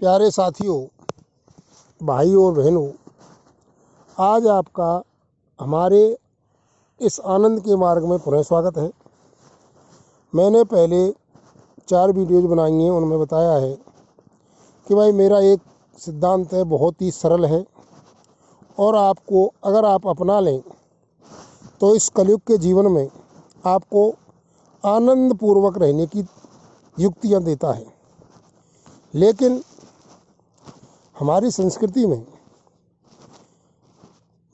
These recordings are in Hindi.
प्यारे साथियों, भाइयों और बहनों, आज आपका हमारे इस आनंद के मार्ग में पुनः स्वागत है। मैंने पहले 4 वीडियोज़ बनाई हैं, उनमें बताया है कि भाई मेरा एक सिद्धांत है, बहुत ही सरल है और आपको अगर आप अपना लें तो इस कलयुग के जीवन में आपको आनंद पूर्वक रहने की युक्तियाँ देता है। लेकिन हमारी संस्कृति में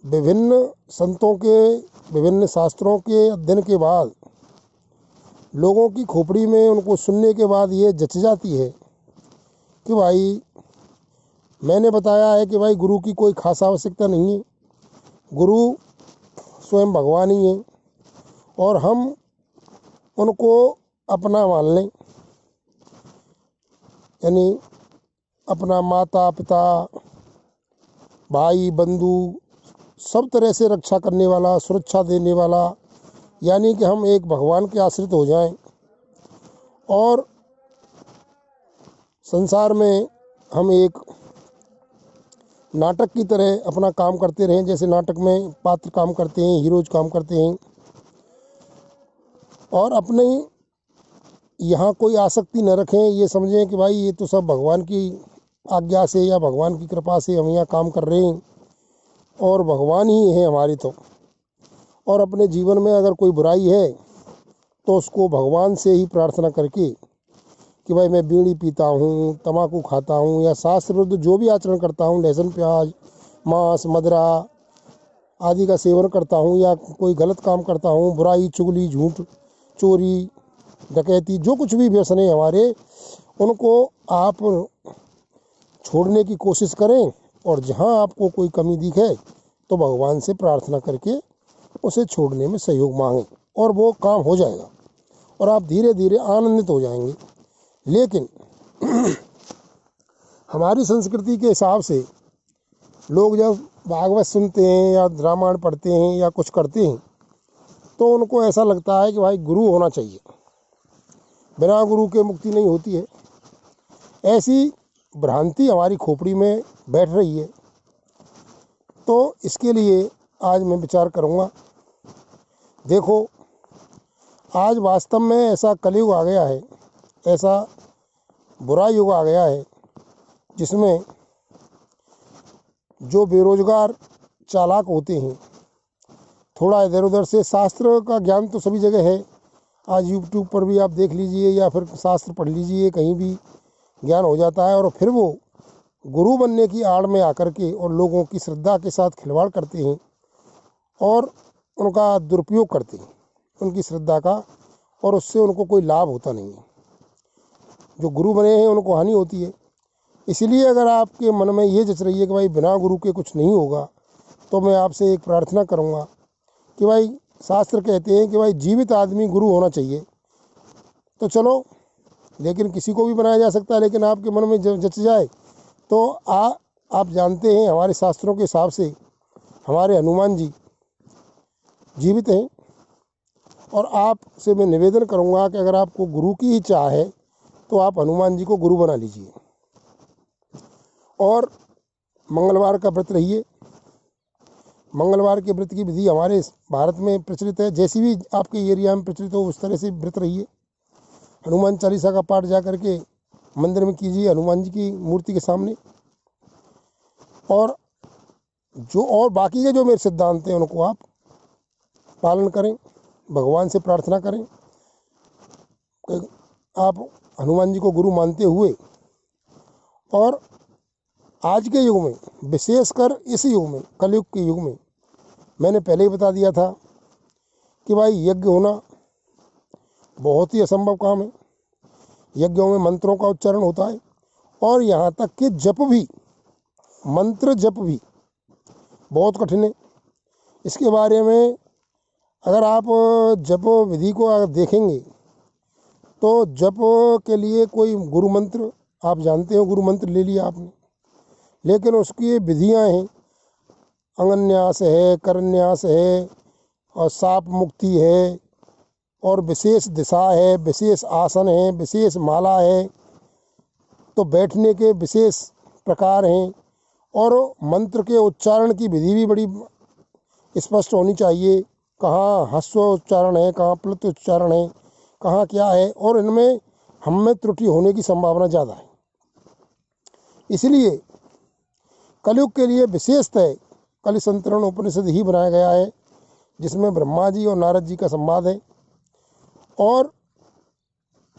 विभिन्न संतों के, विभिन्न शास्त्रों के अध्ययन के बाद लोगों की खोपड़ी में उनको सुनने के बाद ये जच जाती है कि भाई मैंने बताया है कि भाई गुरु की कोई खास आवश्यकता नहीं है, गुरु स्वयं भगवान ही है और हम उनको अपना मान लें, यानी अपना माता पिता भाई बंधु सब तरह से रक्षा करने वाला, सुरक्षा देने वाला, यानी कि हम एक भगवान के आश्रित हो जाएं और संसार में हम एक नाटक की तरह अपना काम करते रहें। जैसे नाटक में पात्र काम करते हैं, हीरोज काम करते हैं और अपने यहाँ कोई आसक्ति न रखें। ये समझें कि भाई ये तो सब भगवान की आज्ञा से या भगवान की कृपा से हम यहाँ काम कर रहे हैं और भगवान ही है हमारी तो। और अपने जीवन में अगर कोई बुराई है तो उसको भगवान से ही प्रार्थना करके कि भाई मैं बीड़ी पीता हूँ, तम्बाकू खाता हूँ या शास्त्र विरुद्ध जो भी आचरण करता हूँ, लहसुन प्याज मांस मदिरा आदि का सेवन करता हूँ या कोई गलत काम करता हूँ, बुराई चुगली झूठ चोरी डकैती जो कुछ भी व्यसन है हमारे, उनको आप छोड़ने की कोशिश करें और जहाँ आपको कोई कमी दिखे तो भगवान से प्रार्थना करके उसे छोड़ने में सहयोग मांगें और वो काम हो जाएगा और आप धीरे धीरे आनंदित हो जाएंगे। लेकिन हमारी संस्कृति के हिसाब से लोग जब भागवत सुनते हैं या रामायण पढ़ते हैं या कुछ करते हैं तो उनको ऐसा लगता है कि भाई गुरु होना चाहिए, बिना गुरु के मुक्ति नहीं होती है। ऐसी भ्रांति हमारी खोपड़ी में बैठ रही है। तो इसके लिए आज मैं विचार करूँगा। देखो, आज वास्तव में ऐसा कलयुग आ गया है, ऐसा बुरा युग आ गया है जिसमें जो बेरोजगार चालाक होते हैं, थोड़ा इधर उधर से शास्त्र का ज्ञान तो सभी जगह है, आज यूट्यूब पर भी आप देख लीजिए या फिर शास्त्र पढ़ लीजिए, कहीं भी ज्ञान हो जाता है और फिर वो गुरु बनने की आड़ में आकर के और लोगों की श्रद्धा के साथ खिलवाड़ करते हैं और उनका दुरुपयोग करते हैं, उनकी श्रद्धा का, और उससे उनको कोई लाभ होता नहीं है। जो गुरु बने हैं उनको हानि होती है। इसलिए अगर आपके मन में ये जच रही है कि भाई बिना गुरु के कुछ नहीं होगा, तो मैं आपसे एक प्रार्थना करूँगा कि भाई शास्त्र कहते हैं कि भाई जीवित आदमी गुरु होना चाहिए। तो चलो, लेकिन किसी को भी बनाया जा सकता है, लेकिन आपके मन में जच जाए तो आप जानते हैं हमारे शास्त्रों के हिसाब से हमारे हनुमान जी जीवित हैं और आपसे मैं निवेदन करूंगा कि अगर आपको गुरु की ही चाह है तो आप हनुमान जी को गुरु बना लीजिए और मंगलवार का व्रत रहिए। मंगलवार के व्रत की विधि हमारे भारत में प्रचलित है, जैसी भी आपके एरिया में प्रचलित हो उस तरह से व्रत रहिए। हनुमान चालीसा का पाठ जा करके मंदिर में कीजिए, हनुमान जी की मूर्ति के सामने। और बाकी के जो मेरे सिद्धांत हैं उनको आप पालन करें, भगवान से प्रार्थना करें। आप हनुमान जी को गुरु मानते हुए, और आज के युग में, विशेषकर इस युग में, कलयुग के युग में, मैंने पहले ही बता दिया था कि भाई यज्ञ होना बहुत ही असंभव काम है। यज्ञों में मंत्रों का उच्चारण होता है और यहाँ तक कि जप भी, मंत्र जप भी बहुत कठिन है। इसके बारे में अगर आप जप विधि को अगर देखेंगे तो जप के लिए कोई गुरु मंत्र, आप जानते हो गुरु मंत्र ले लिया आपने, लेकिन उसकी विधियाँ हैं, अंगन्यास है, करन्यास है और साप मुक्ति है और विशेष दिशा है, विशेष आसन है, विशेष माला है, तो बैठने के विशेष प्रकार हैं और मंत्र के उच्चारण की विधि भी बड़ी स्पष्ट होनी चाहिए। कहाँ ह्रस्व उच्चारण है, कहाँ प्लुत उच्चारण है, कहाँ क्या है, और इनमें हम में त्रुटि होने की संभावना ज़्यादा है। इसलिए कलयुग के लिए विशेषतः कलिसंतरण उपनिषद ही बनाया गया है, जिसमें ब्रह्मा जी और नारद जी का संवाद है। और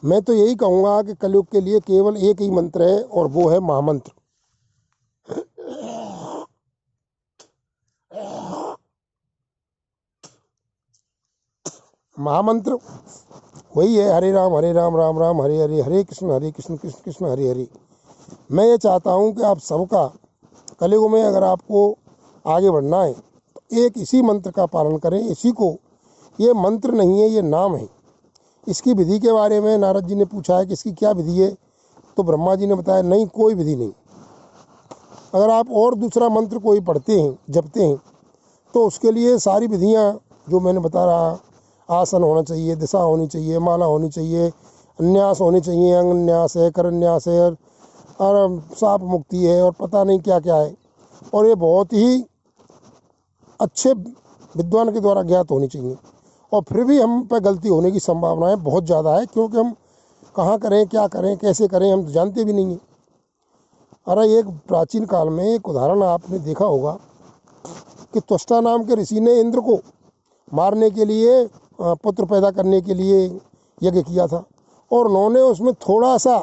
मैं तो यही कहूँगा कि कलयुग के लिए केवल एक ही मंत्र है और वो है महामंत्र। महामंत्र वही है, हरे राम राम राम हरे हरे, हरे कृष्ण कृष्ण कृष्ण हरे हरे। मैं ये चाहता हूँ कि आप सबका कलयुग में अगर आपको आगे बढ़ना है तो एक इसी मंत्र का पालन करें। इसी को, ये मंत्र नहीं है, ये नाम है। इसकी विधि के बारे में नारद जी ने पूछा है कि इसकी क्या विधि है, तो ब्रह्मा जी ने बताया नहीं, कोई विधि नहीं। अगर आप और दूसरा मंत्र कोई पढ़ते हैं, जपते हैं, तो उसके लिए सारी विधियाँ जो मैंने बता रहा, आसन होना चाहिए, दिशा होनी चाहिए, माला होनी चाहिए, अन्यास होनी चाहिए, अंगन्यास है, करन्यास है, और सांप मुक्ति है, और पता नहीं क्या क्या है। और ये बहुत ही अच्छे विद्वान के द्वारा ज्ञात होनी चाहिए। और फिर भी हम पर गलती होने की संभावनाएं बहुत ज़्यादा है, क्योंकि हम कहाँ करें, क्या करें, कैसे करें, हम तो जानते भी नहीं हैं। अरे एक प्राचीन काल में एक उदाहरण आपने देखा होगा कि त्वष्टा नाम के ऋषि ने इंद्र को मारने के लिए, पुत्र पैदा करने के लिए यज्ञ किया था, और उन्होंने उसमें थोड़ा सा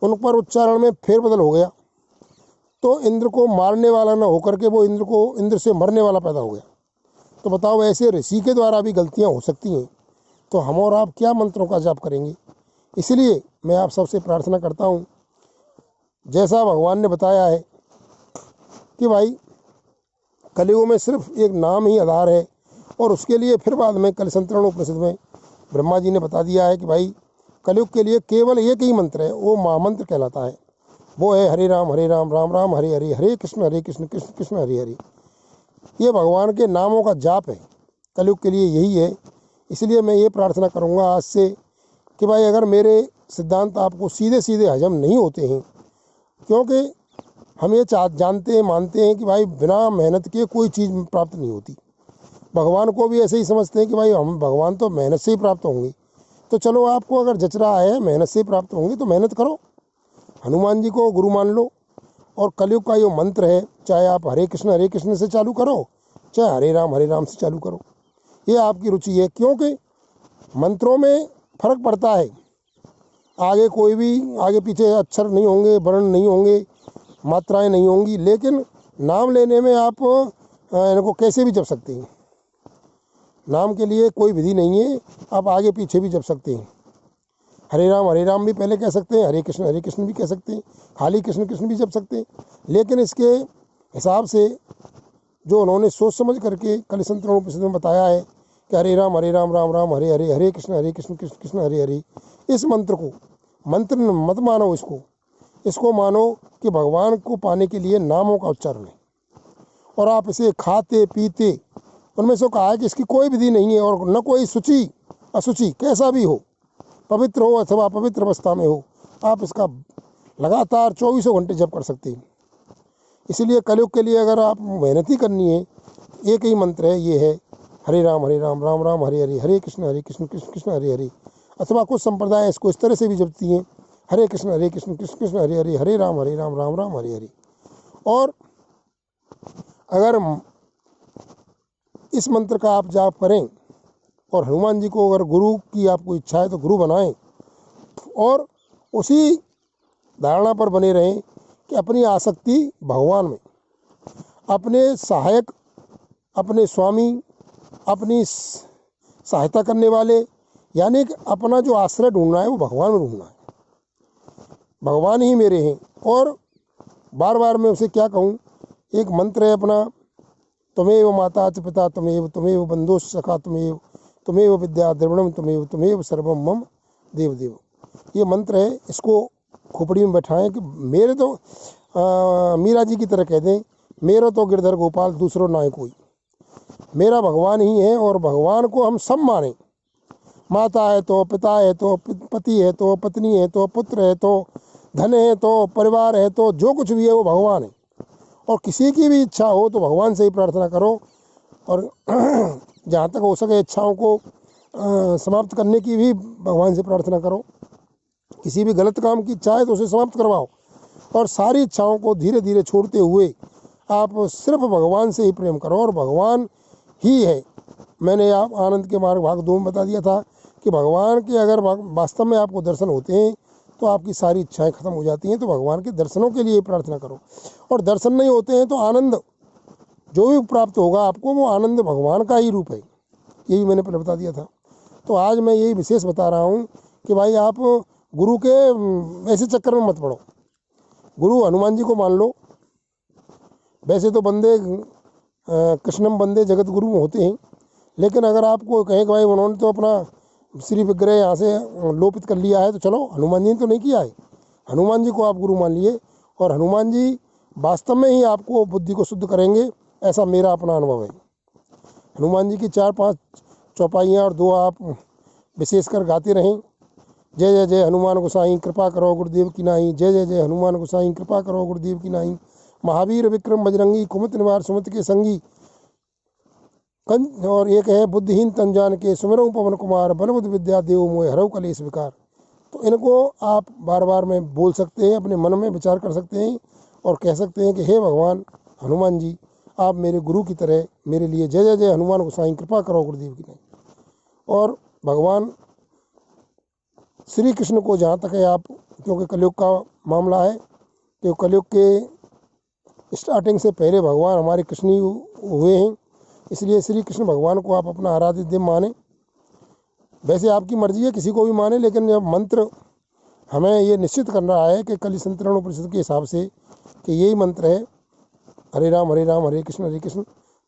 उन पर उच्चारण में फेरबदल हो गया, तो इंद्र को मारने वाला न होकर के वो इंद्र से मरने वाला पैदा हो गया। तो बताओ, ऐसे ऋषि के द्वारा भी गलतियां हो सकती हैं, तो हम और आप क्या मंत्रों का जाप करेंगे। इसलिए मैं आप सबसे प्रार्थना करता हूँ, जैसा भगवान ने बताया है कि भाई कलयुग में सिर्फ एक नाम ही आधार है, और उसके लिए फिर बाद में कलिसंतरण उपनिषद में ब्रह्मा जी ने बता दिया है कि भाई कलयुग के लिए केवल एक ही मंत्र है, वो महामंत्र कहलाता है। वो है हरे राम राम राम हरे हरे, हरे कृष्ण कृष्ण कृष्ण हरे हरे। ये भगवान के नामों का जाप है, कलयुग के लिए यही है। इसलिए मैं ये प्रार्थना करूँगा आज से कि भाई अगर मेरे सिद्धांत आपको सीधे सीधे हजम नहीं होते हैं, क्योंकि हम ये जानते हैं, मानते हैं कि भाई बिना मेहनत के कोई चीज़ प्राप्त नहीं होती। भगवान को भी ऐसे ही समझते हैं कि भाई हम भगवान तो मेहनत से ही प्राप्त होंगे। तो चलो, आपको अगर जच रहा है मेहनत से ही प्राप्त होंगे तो मेहनत करो, हनुमान जी को गुरु मान लो। और कलयुग का ये मंत्र है, चाहे आप हरे कृष्ण से चालू करो, चाहे हरे राम से चालू करो, ये आपकी रुचि है। क्योंकि मंत्रों में फर्क पड़ता है, आगे कोई भी आगे पीछे अक्षर नहीं होंगे, वर्ण नहीं होंगे, मात्राएं नहीं होंगी, लेकिन नाम लेने में आप इनको कैसे भी जप सकते हैं। नाम के लिए कोई विधि नहीं है, आप आगे पीछे भी जप सकते हैं। हरे राम भी पहले कह सकते हैं, हरे कृष्ण भी कह सकते हैं, खाली कृष्ण कृष्ण भी जप सकते हैं। लेकिन इसके हिसाब से जो उन्होंने सोच समझ करके कलिसंतरण उपनिषद में बताया है कि हरे राम राम राम हरे हरे, हरे कृष्ण कृष्ण कृष्ण हरे हरे, इस मंत्र को मंत्र मत मानो, इसको मानो कि भगवान को पाने के लिए नामों का उच्चारण है। और आप इसे खाते पीते, उनमें से कहा है कि इसकी कोई विधि नहीं है, और न कोई शुचि अशुचि कैसा भी हो, पवित्र हो अथवा पवित्र अवस्था में हो, आप इसका लगातार 24 घंटे जप कर सकते हैं। इसलिए कलयुग के लिए अगर आप मेहनत ही करनी है, एक ही मंत्र है, ये है हरे राम राम राम हरे हरे, हरे कृष्ण कृष्ण कृष्ण हरे हरे। अथवा कुछ संप्रदाय इसको इस तरह से भी जपती हैं, हरे कृष्ण कृष्ण कृष्ण हरे हरे, हरे राम राम राम हरे हरे। और अगर इस मंत्र का आप जाप करें, और हनुमान जी को अगर गुरु की आपको इच्छा है तो गुरु बनाएं, और उसी धारणा पर बने रहें कि अपनी आसक्ति भगवान में, अपने सहायक, अपने स्वामी, अपनी सहायता करने वाले, यानी कि अपना जो आश्रय ढूंढना है वो भगवान में ढूंढना है। भगवान ही मेरे हैं। और बार बार मैं उसे क्या कहूँ, एक मंत्र है अपना, त्वमेव माता च पिता त्वमेव बंधु सखा त्वमेव विद्या द्रविणम त्वमेव सर्वम मम देव। ये मंत्र है, इसको खोपड़ी में बैठाएं कि मेरे तो मीरा जी की तरह कह दें, मेरा तो गिरधर गोपाल दूसरों ना है कोई, मेरा भगवान ही है। और भगवान को हम सब माने, माता है तो, पिता है तो, पति है तो, पत्नी है तो, पुत्र है तो, धन है तो, परिवार है तो, जो कुछ भी है वो भगवान है। और किसी की भी इच्छा हो तो भगवान से ही प्रार्थना करो। और जहाँ तक हो सके इच्छाओं को समाप्त करने की भी भगवान से प्रार्थना करो। किसी भी गलत काम की इच्छा है तो उसे समाप्त करवाओ, और सारी इच्छाओं को धीरे धीरे छोड़ते हुए आप सिर्फ भगवान से ही प्रेम करो। और भगवान ही है। मैंने आप आनंद के मार्ग भाग 2 में बता दिया था कि भगवान के अगर वास्तव में आपको दर्शन होते हैं तो आपकी सारी इच्छाएं खत्म हो जाती हैं। तो भगवान के दर्शनों के लिए प्रार्थना करो। और दर्शन नहीं होते हैं तो आनंद जो भी प्राप्त होगा आपको, वो आनंद भगवान का ही रूप है। यही मैंने पहले बता दिया था। तो आज मैं यही विशेष बता रहा हूँ कि भाई आप गुरु के ऐसे चक्कर में मत पड़ो। गुरु हनुमान जी को मान लो। वैसे तो बंदे कृष्णम बंदे जगत गुरु होते हैं, लेकिन अगर आपको कहें कि भाई उन्होंने तो अपना श्री विग्रह यहाँ से लोपित कर लिया है, तो चलो, हनुमान जी ने तो नहीं किया है। हनुमान जी को आप गुरु मान लिए, और हनुमान जी वास्तव में ही आपको बुद्धि को शुद्ध करेंगे, ऐसा मेरा अपना अनुभव है। हनुमान जी की 4-5 चौपाइयाँ और 2 आप विशेषकर गाते रहें। जय जय जय हनुमान गोसाई कृपा करो गुरुदेव की नाई, जय जय जय हनुमान गोसाई कृपा करो गुरुदेव की नाई। महावीर विक्रम बजरंगी कुमति निवार सुमति के संगी। और एक है बुद्धिहीन तन जान के सुमिरऊ पवन कुमार, बलबुद्धि विद्या देव मोह हरऊ कलेश विकार। तो इनको आप बार बार में बोल सकते हैं, अपने मन में विचार कर सकते हैं और कह सकते हैं कि हे भगवान हनुमान जी, आप मेरे गुरु की तरह मेरे लिए जय जय जय हनुमान गोसाई कृपा करो गुरुदेव की नाई। और भगवान श्री कृष्ण को जहाँ तक है आप, क्योंकि कलयुग का मामला है, कि कलयुग के स्टार्टिंग से पहले भगवान हमारे कृष्ण ही हुए हैं, इसलिए श्री कृष्ण भगवान को आप अपना आराध्य देव माने। वैसे आपकी मर्जी है, किसी को भी माने, लेकिन जब मंत्र हमें ये निश्चित करना है कि कलि संतरण उपनिषद के हिसाब से कि यही मंत्र है, हरे राम हरे कृष्ण,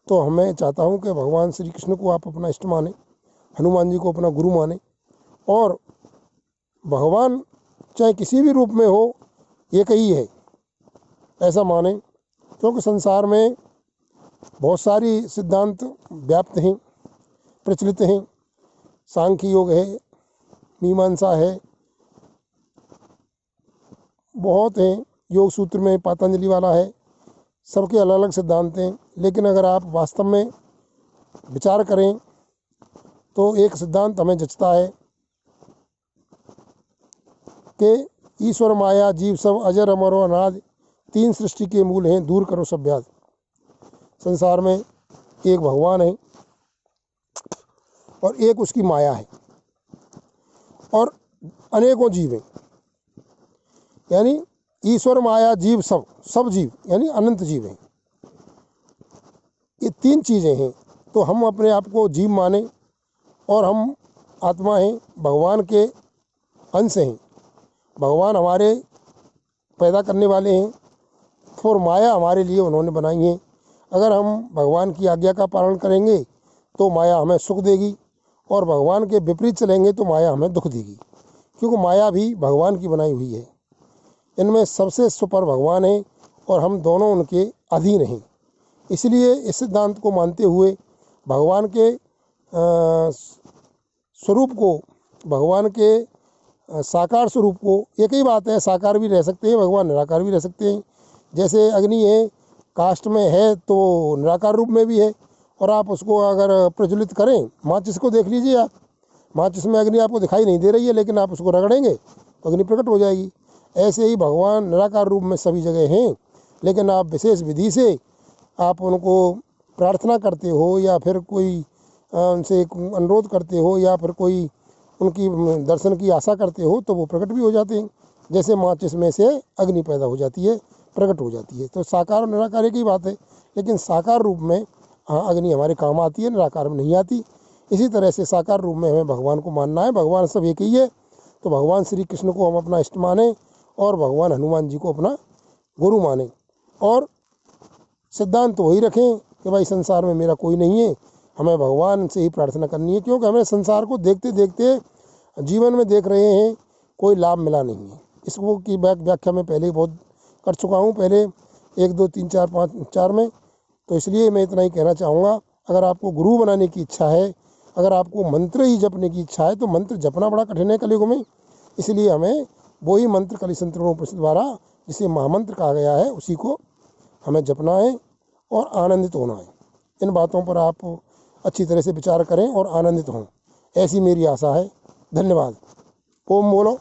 तो हमें चाहता हूँ कि भगवान श्री कृष्ण को आप अपना इष्ट माने, हनुमान जी को अपना गुरु माने, और भगवान चाहे किसी भी रूप में हो, एक ही है ऐसा माने। क्योंकि संसार में बहुत सारी सिद्धांत व्याप्त हैं, प्रचलित हैं। सांख्य योग है, मीमांसा है, बहुत हैं। योग सूत्र में पतंजलि वाला है, सबके अलग अलग सिद्धांत हैं। लेकिन अगर आप वास्तव में विचार करें तो एक सिद्धांत हमें जचता है कि ईश्वर माया जीव सब अजर अमर और अनाद 3 सृष्टि के मूल हैं, दूर करो सब व्याध। संसार में एक भगवान है और एक उसकी माया है, और अनेकों जीव हैं। यानी ईश्वर माया जीव सब जीव, यानी अनंत जीव हैं। ये 3 चीज़ें हैं। तो हम अपने आप को जीव माने, और हम आत्मा हैं, भगवान के अंश हैं। भगवान हमारे पैदा करने वाले हैं, और माया हमारे लिए उन्होंने बनाई है। अगर हम भगवान की आज्ञा का पालन करेंगे तो माया हमें सुख देगी, और भगवान के विपरीत चलेंगे तो माया हमें दुख देगी, क्योंकि माया भी भगवान की बनाई हुई है। इनमें सबसे सुपर भगवान है, और हम दोनों उनके अधीन हैं। इसलिए इस सिद्धांत को मानते हुए भगवान के स्वरूप को, भगवान के साकार स्वरूप को, एक ही बात है, साकार भी रह सकते हैं भगवान, निराकार भी रह सकते हैं। जैसे अग्नि है, काष्ठ में है तो निराकार रूप में भी है, और आप उसको अगर प्रज्वलित करें, माचिस को देख लीजिए आप, माचिस में अग्नि आपको दिखाई नहीं दे रही है, लेकिन आप उसको रगड़ेंगे तो अग्नि प्रकट हो जाएगी। ऐसे ही भगवान निराकार रूप में सभी जगह हैं, लेकिन आप विशेष विधि से आप उनको प्रार्थना करते हो, या फिर कोई उनसे अनुरोध करते हो, या फिर कोई उनकी दर्शन की आशा करते हो, तो वो प्रकट भी हो जाते हैं। जैसे माचिस में से अग्नि पैदा हो जाती है, प्रकट हो जाती है। तो साकार और निराकार एक ही बात है, लेकिन साकार रूप में अग्नि हमारे काम आती है, निराकार में नहीं आती। इसी तरह से साकार रूप में हमें भगवान को मानना है। भगवान सब एक ही है। तो भगवान श्री कृष्ण को हम अपना इष्ट माने, और भगवान हनुमान जी को अपना गुरु माने, और सिद्धांत तो वही रखें कि भाई संसार में मेरा कोई नहीं है, हमें भगवान से ही प्रार्थना करनी है। क्योंकि हमें संसार को देखते देखते जीवन में देख रहे हैं, कोई लाभ मिला नहीं है। इसको की व्याख्या मैं पहले ही बहुत कर चुका हूँ, पहले 1, 2, 3, 4, 5, 4 में। तो इसलिए मैं इतना ही कहना चाहूँगा, अगर आपको गुरु बनाने की इच्छा है, अगर आपको मंत्र ही जपने की इच्छा है, तो मंत्र जपना बड़ा कठिन है कलयुग में। इसलिए हमें वही मंत्र कली संतरण उपनिषद द्वारा जिसे महामंत्र कहा गया है उसी को हमें जपना है और आनंदित होना है। इन बातों पर आप अच्छी तरह से विचार करें और आनंदित हों, ऐसी मेरी आशा है। धन्यवाद। ओम बोलो।